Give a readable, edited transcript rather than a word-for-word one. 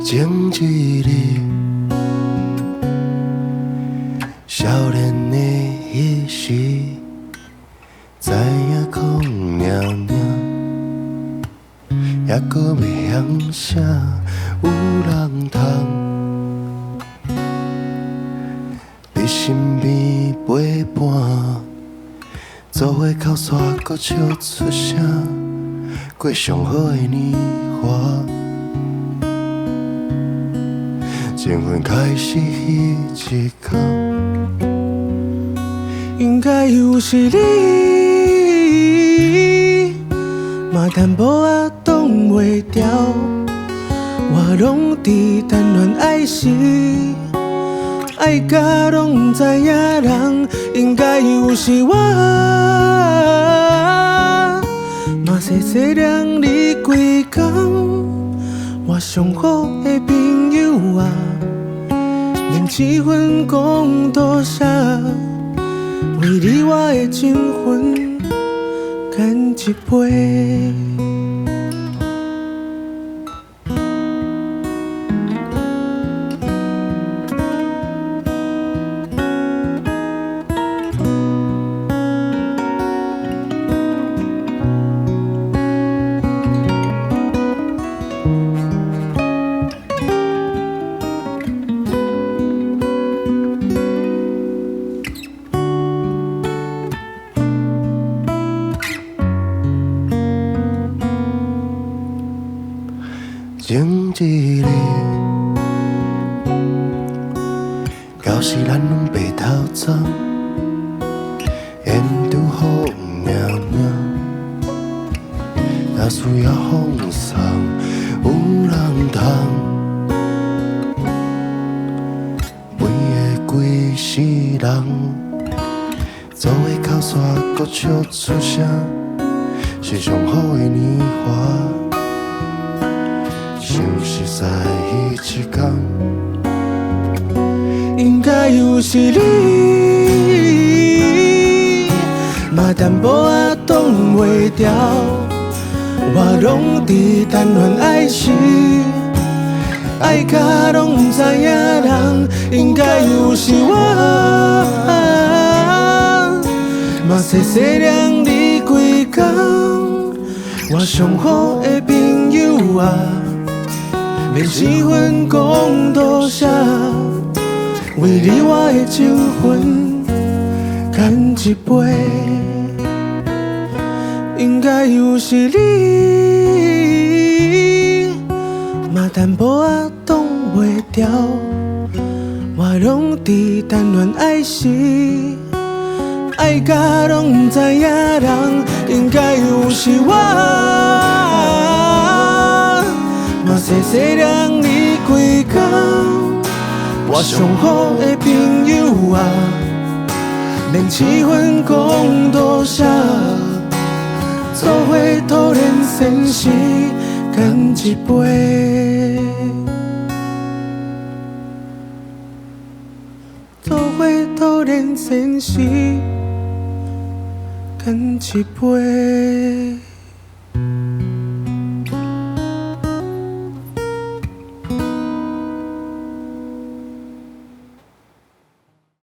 前一日，少年的彼时，知影空命命，还阁袂晓写，有人通伫身边陪伴，做伙口沙，阁笑出声，过上好的年华。情分开始彼一天，应该又是你，嘛淡薄仔挡袂牢，我拢伫等恋爱时，爱甲拢知影人，应该又是我，嘛细细念你规工，我上好的朋友啊。连一份讲多少，为你我的情魂干一杯。前一日，到时咱拢白头走，缘拄好命命，若需要放松，有人通陪的规世人，做伙口沙，阁笑出声，是上好的年华。想实在彼一天，应该又是你，嘛淡薄仔挡袂牢，我拢伫等恋爱时，爱甲拢知影人，应该又是我，嘛细细念你规工，我上好的朋友啊。连一份讲多少，为你我的情魂干一杯，应该又是你，嘛淡薄仔挡袂牢，我拢伫等恋爱时，爱甲拢知影人，应该又是我。嘛细细念你规工，我上好的朋友啊，连一份讲多少，做伙讨恋现实，干一杯，做伙讨恋现实，干一杯。